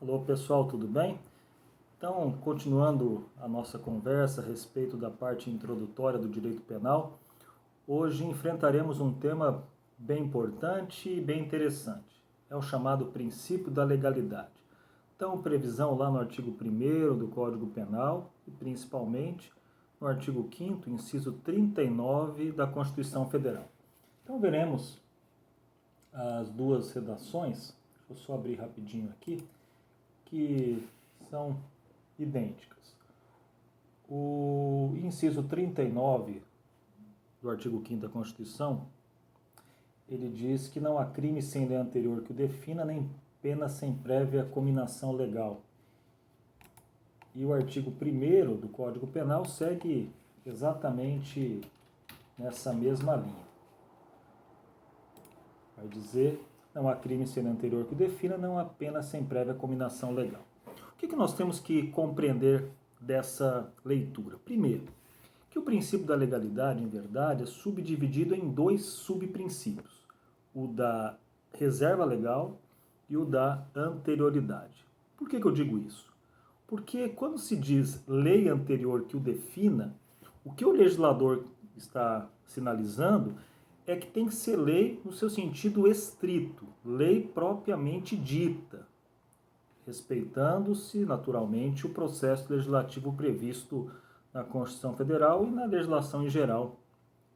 Alô pessoal, tudo bem? Então, continuando a nossa conversa a respeito da parte introdutória do direito penal, hoje enfrentaremos um tema bem importante e bem interessante. É o chamado princípio da legalidade. Então, previsão lá no artigo 1º do Código Penal e principalmente no artigo 5º, inciso 39 da Constituição Federal. Então, veremos as duas redações. Deixa eu só abrir rapidinho aqui, que são idênticas. O inciso 39 do artigo 5º da Constituição, ele diz que não há crime sem lei anterior que o defina, nem pena sem prévia cominação legal. E o artigo 1º do Código Penal segue exatamente nessa mesma linha. Vai dizer, não há crime sem lei anterior que o defina, não há pena sem prévia cominação legal. O que nós temos que compreender dessa leitura? Primeiro, que o princípio da legalidade, em verdade, é subdividido em dois subprincípios, o da reserva legal e o da anterioridade. Por que eu digo isso? Porque quando se diz lei anterior que o defina, o que o legislador está sinalizando é que tem que ser lei no seu sentido estrito, lei propriamente dita, respeitando-se, naturalmente, o processo legislativo previsto na Constituição Federal e na legislação em geral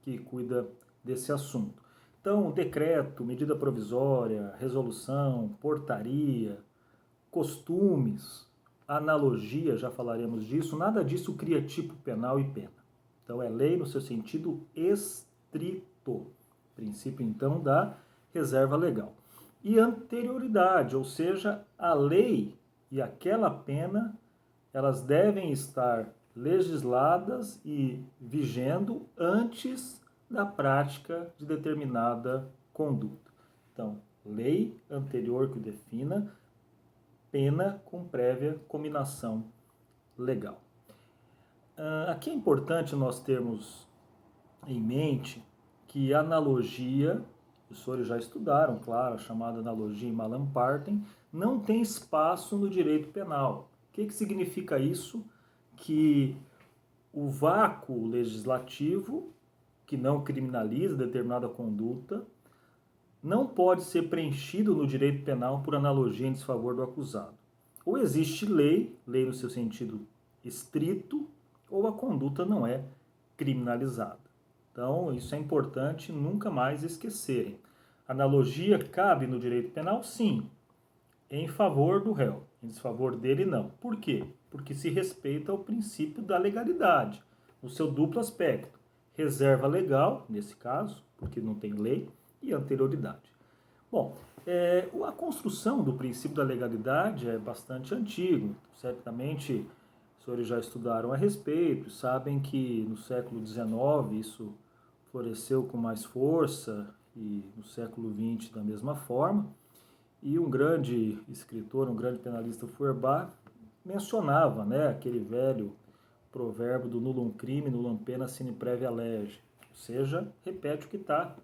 que cuida desse assunto. Então, decreto, medida provisória, resolução, portaria, costumes, analogia, já falaremos disso, nada disso cria tipo penal e pena. Então, é lei no seu sentido estrito. Princípio, então, da reserva legal. E anterioridade, ou seja, a lei e aquela pena, elas devem estar legisladas e vigendo antes da prática de determinada conduta. Então, lei anterior que o defina, pena com prévia cominação legal. Aqui é importante nós termos em mente que a analogia, os senhores já estudaram, claro, a chamada analogia em Malam-Partem, não tem espaço no direito penal. O que significa isso? Que o vácuo legislativo, que não criminaliza determinada conduta, não pode ser preenchido no direito penal por analogia em desfavor do acusado. Ou existe lei, lei no seu sentido estrito, ou a conduta não é criminalizada. Então, isso é importante nunca mais esquecerem. Analogia cabe no direito penal? Sim, em favor do réu, em desfavor dele não. Por quê? Porque se respeita o princípio da legalidade, no seu duplo aspecto. Reserva legal, nesse caso, porque não tem lei, e anterioridade. Bom, a construção do princípio da legalidade é bastante antigo. Certamente, os senhores já estudaram a respeito, sabem que no século XIX isso floresceu com mais força e no século XX da mesma forma. E um grande escritor, um grande penalista, Feuerbach, mencionava, aquele velho provérbio do nullum crime, nullum pena sine previa lege. Ou seja, repete o que está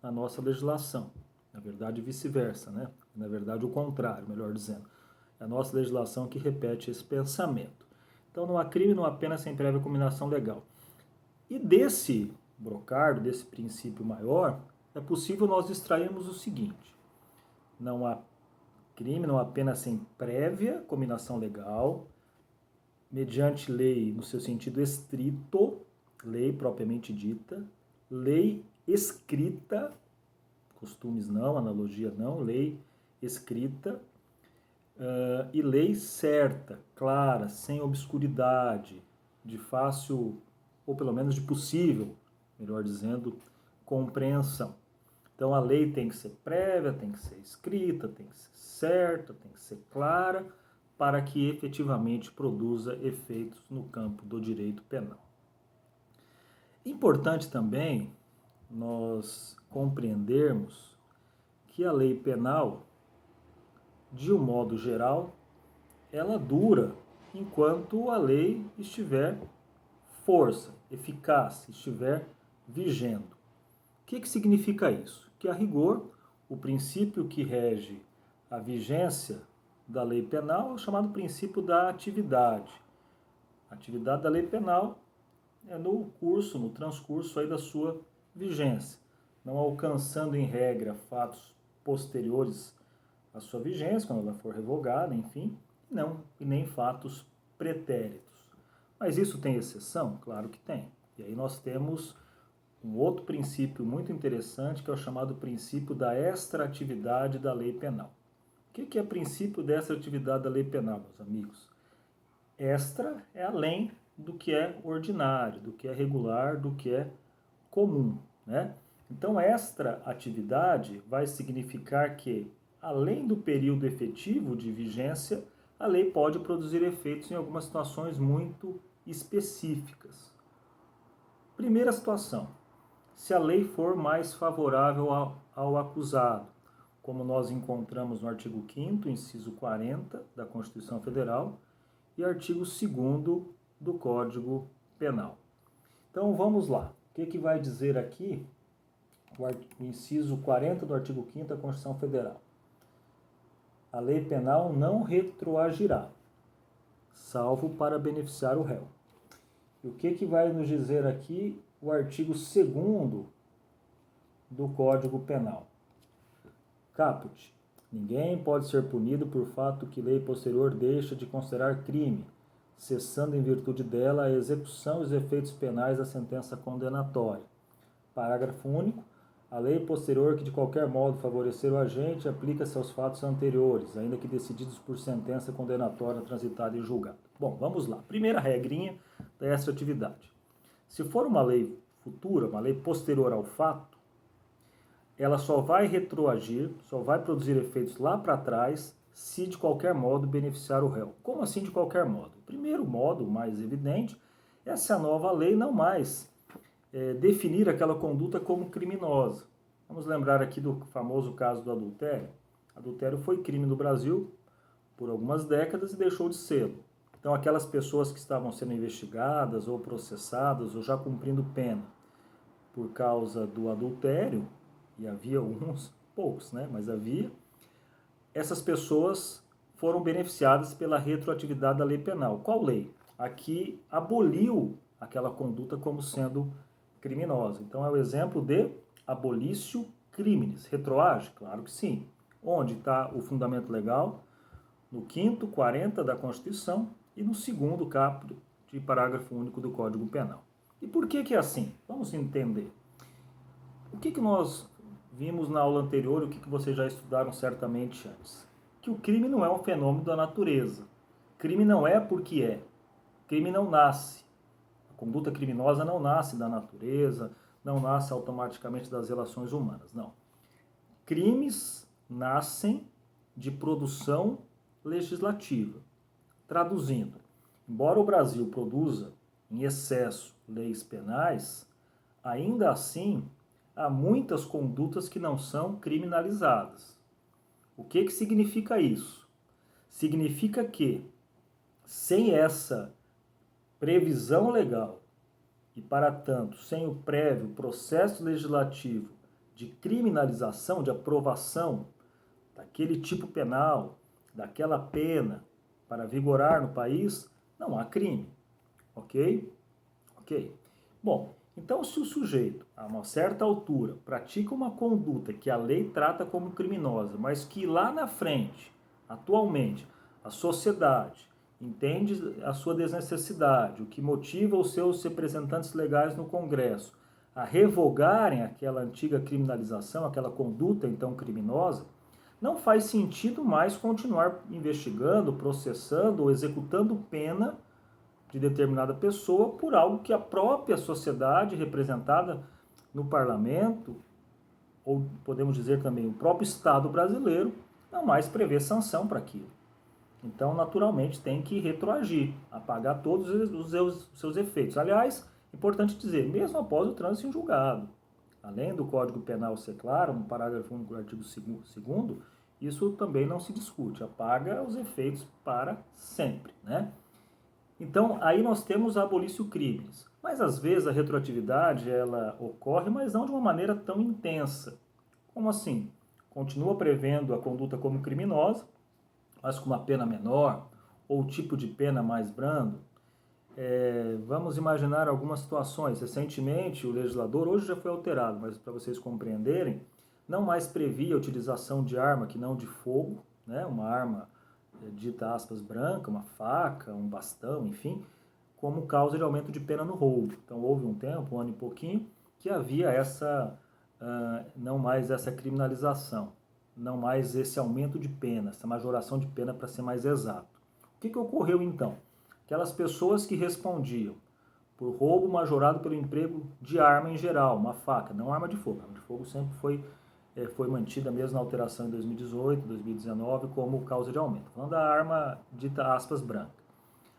na nossa legislação. Na verdade, vice-versa, Na verdade, o contrário, melhor dizendo. É a nossa legislação que repete esse pensamento. Então, não há crime, não há pena sem prévia cominação legal. E desse brocardo, desse princípio maior, é possível nós extrairmos o seguinte: não há crime, não há pena sem prévia cominação legal, mediante lei no seu sentido estrito, lei propriamente dita, lei escrita, costumes não, analogia não, lei escrita, e lei certa, clara, sem obscuridade, de fácil, ou pelo menos de possível, melhor dizendo, compreensão. Então a lei tem que ser prévia, tem que ser escrita, tem que ser certa, tem que ser clara, para que efetivamente produza efeitos no campo do direito penal. Importante também nós compreendermos que a lei penal, de um modo geral, ela dura enquanto a lei estiver força, eficaz, estiver vigendo. O que significa isso? Que, a rigor, o princípio que rege a vigência da lei penal é o chamado princípio da atividade. A atividade da lei penal é no transcurso aí da sua vigência, não alcançando em regra fatos posteriores à sua vigência, quando ela for revogada, enfim, e nem fatos pretéritos. Mas isso tem exceção? Claro que tem. E aí nós temos um outro princípio muito interessante, que é o chamado princípio da extratividade da lei penal. O que é princípio da extratividade da lei penal, meus amigos? Extra é além do que é ordinário, do que é regular, do que é comum, né? Então, extra atividade vai significar que, além do período efetivo de vigência, a lei pode produzir efeitos em algumas situações muito específicas. Primeira situação, se a lei for mais favorável ao acusado, como nós encontramos no artigo 5º, inciso 40 da Constituição Federal, e artigo 2º do Código Penal. Então vamos lá. O que vai dizer aqui o inciso 40 do artigo 5º da Constituição Federal? A lei penal não retroagirá, salvo para beneficiar o réu. E o que vai nos dizer aqui o artigo 2º do Código Penal? Caput. Ninguém pode ser punido por fato que lei posterior deixa de considerar crime, cessando em virtude dela a execução e os efeitos penais da sentença condenatória. Parágrafo único. A lei posterior que de qualquer modo favorecer o agente aplica-se aos fatos anteriores, ainda que decididos por sentença condenatória transitada e julgada. Bom, vamos lá. Primeira regrinha da extratividade. Se for uma lei futura, uma lei posterior ao fato, ela só vai retroagir, só vai produzir efeitos lá para trás, se de qualquer modo beneficiar o réu. Como assim de qualquer modo? O primeiro modo, o mais evidente, é se a nova lei não mais definir aquela conduta como criminosa. Vamos lembrar aqui do famoso caso do adultério. Adultério foi crime no Brasil por algumas décadas e deixou de ser. Então aquelas pessoas que estavam sendo investigadas ou processadas ou já cumprindo pena por causa do adultério, e havia alguns, poucos, né? Mas havia, essas pessoas foram beneficiadas pela retroatividade da lei penal. Qual lei? Aqui aboliu aquela conduta como sendo criminosa. Então é o exemplo de abolício criminis. Retroage? Claro que sim. Onde está o fundamento legal? No 5º, 40 da Constituição e no 2º caput de parágrafo único do Código Penal. E por que é assim? Vamos entender. O que nós vimos na aula anterior, o que vocês já estudaram certamente antes? Que o crime não é um fenômeno da natureza. Crime não é porque é. Crime não nasce. A conduta criminosa não nasce da natureza, não nasce automaticamente das relações humanas, não. Crimes nascem de produção legislativa. Traduzindo, embora o Brasil produza em excesso leis penais, ainda assim há muitas condutas que não são criminalizadas. O que significa isso? Significa que, sem essa previsão legal e, para tanto, sem o prévio processo legislativo de criminalização, de aprovação daquele tipo penal, daquela pena para vigorar no país, não há crime. Ok? Ok. Bom, então se o sujeito, a uma certa altura, pratica uma conduta que a lei trata como criminosa, mas que lá na frente, atualmente, a sociedade entende a sua desnecessidade, o que motiva os seus representantes legais no Congresso a revogarem aquela antiga criminalização, aquela conduta então criminosa, não faz sentido mais continuar investigando, processando ou executando pena de determinada pessoa por algo que a própria sociedade representada no parlamento, ou podemos dizer também o próprio Estado brasileiro, não mais prevê sanção para aquilo. Então, naturalmente, tem que retroagir, apagar todos os seus efeitos. Aliás, importante dizer, mesmo após o trânsito em julgado, além do Código Penal ser claro, no parágrafo único do artigo 2º, isso também não se discute, apaga os efeitos para sempre, né? Então, aí nós temos a abolício crimes. Mas, às vezes, a retroatividade, ela ocorre, mas não de uma maneira tão intensa. Como assim? Continua prevendo a conduta como criminosa, mas com uma pena menor, ou tipo de pena mais brando. Vamos imaginar algumas situações. Recentemente, o legislador, hoje já foi alterado, mas para vocês compreenderem, não mais previa a utilização de arma que não de fogo, né? Uma arma dita aspas branca, uma faca, um bastão, enfim, como causa de aumento de pena no roubo. Então houve um tempo, um ano e pouquinho, que havia não mais essa criminalização, não mais esse aumento de pena, essa majoração de pena para ser mais exato. O que ocorreu então? Aquelas pessoas que respondiam por roubo majorado pelo emprego de arma em geral, uma faca, não arma de fogo. A arma de fogo sempre foi mantida mesmo na alteração em 2018, 2019 como causa de aumento. Falando da arma dita aspas branca.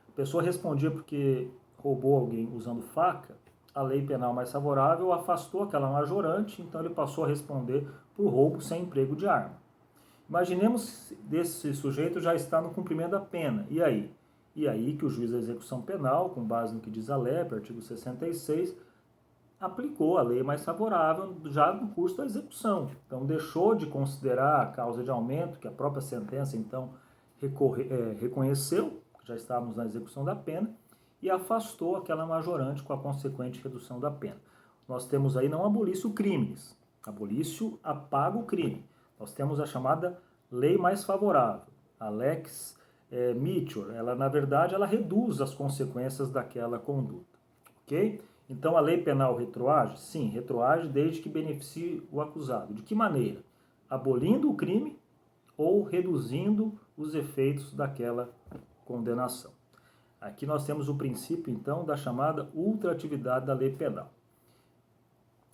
A pessoa respondia porque roubou alguém usando faca, a lei penal mais favorável afastou aquela majorante, então ele passou a responder por roubo sem emprego de arma. Imaginemos desse sujeito já está no cumprimento da pena, e aí? E aí que o juiz da execução penal, com base no que diz a LEP, artigo 66, aplicou a lei mais favorável já no curso da execução. Então deixou de considerar a causa de aumento, que a própria sentença então reconheceu, já estávamos na execução da pena, e afastou aquela majorante com a consequente redução da pena. Nós temos aí não abolício crimes, abolício apaga o crime. Nós temos a chamada lei mais favorável, a lex Mitchell. Ela, na verdade, ela reduz as consequências daquela conduta, ok? Então, a lei penal retroage? Sim, retroage desde que beneficie o acusado. De que maneira? Abolindo o crime ou reduzindo os efeitos daquela condenação. Aqui nós temos o princípio, então, da chamada ultratividade da lei penal.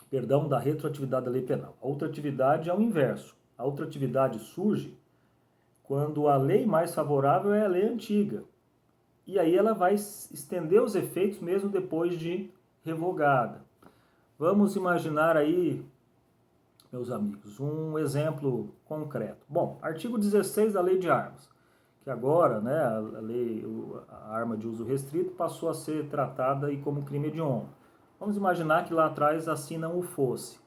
Perdão, da retroatividade da lei penal. A ultratividade é o inverso. A ultratividade surge quando a lei mais favorável é a lei antiga. E aí ela vai estender os efeitos mesmo depois de revogada. Vamos imaginar aí, meus amigos, um exemplo concreto. Bom, artigo 16 da Lei de Armas, que agora, né, a arma de uso restrito passou a ser tratada aí como crime hediondo. Vamos imaginar que lá atrás assim não o fosse.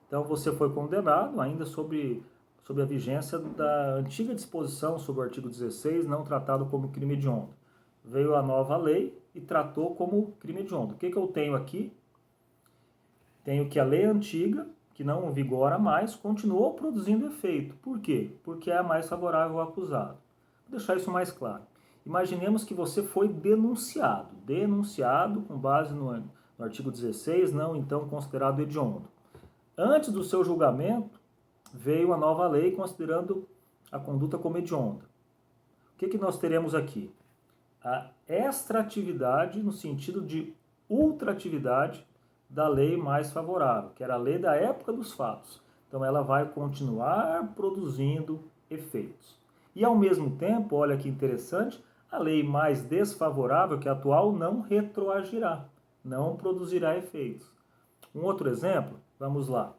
Então você foi condenado ainda sobre a vigência da antiga disposição sobre o artigo 16, não tratado como crime hediondo. Veio a nova lei e tratou como crime hediondo. O que eu tenho aqui? Tenho que a lei antiga, que não vigora mais, continuou produzindo efeito. Por quê? Porque é a mais favorável ao acusado. Vou deixar isso mais claro. Imaginemos que você foi denunciado com base no artigo 16, não então considerado hediondo. Antes do seu julgamento, veio a nova lei considerando a conduta como hedionda. O que nós teremos aqui? A extratividade no sentido de ultratividade da lei mais favorável, que era a lei da época dos fatos. Então ela vai continuar produzindo efeitos. E ao mesmo tempo, olha que interessante, a lei mais desfavorável, que é a atual, não retroagirá, não produzirá efeitos. Um outro exemplo, vamos lá.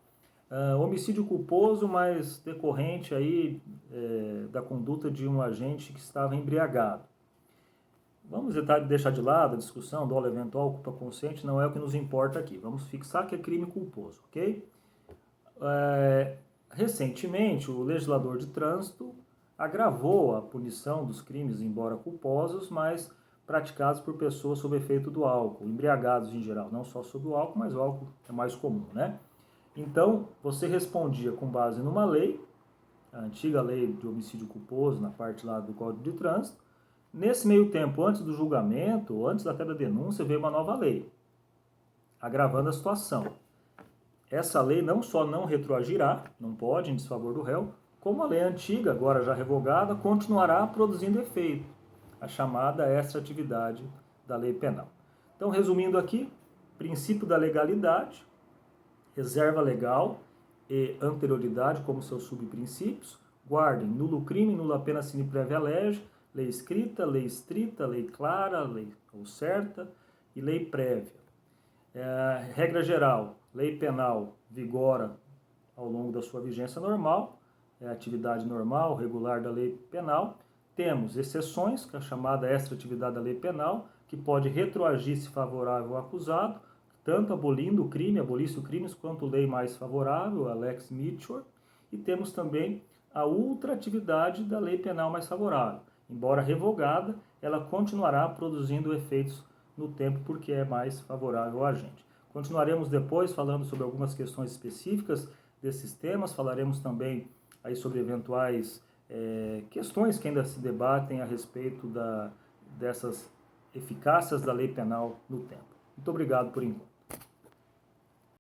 Homicídio culposo, mas decorrente aí da conduta de um agente que estava embriagado. Vamos deixar de lado a discussão do eventual culpa consciente, não é o que nos importa aqui. Vamos fixar que é crime culposo, ok? Recentemente, o legislador de trânsito agravou a punição dos crimes, embora culposos, mas praticados por pessoas sob efeito do álcool, embriagados em geral, não só sob o álcool, mas o álcool é mais comum, né? Então, você respondia com base numa lei, a antiga lei de homicídio culposo, na parte lá do Código de Trânsito. Nesse meio tempo, antes do julgamento, antes até da denúncia, veio uma nova lei, agravando a situação. Essa lei não só não retroagirá, não pode, em desfavor do réu, como a lei antiga, agora já revogada, continuará produzindo efeito, a chamada extratividade da lei penal. Então, resumindo aqui, princípio da legalidade, reserva legal e anterioridade como seus subprincípios. Guardem nulo crime, nula pena sine prévia lege, lei escrita, lei estrita, lei clara, lei ou certa e lei prévia. Regra geral, lei penal vigora ao longo da sua vigência normal, é a atividade normal, regular da lei penal. Temos exceções, que é a chamada extratividade da lei penal, que pode retroagir se favorável ao acusado, tanto abolindo o crime, abolisse o crime, quanto lei mais favorável, a lex Mitchell. E temos também a ultratividade da lei penal mais favorável. Embora revogada, ela continuará produzindo efeitos no tempo porque é mais favorável ao agente. Continuaremos depois falando sobre algumas questões específicas desses temas, falaremos também aí sobre eventuais questões que ainda se debatem a respeito dessas eficácias da lei penal no tempo. Muito obrigado por enquanto.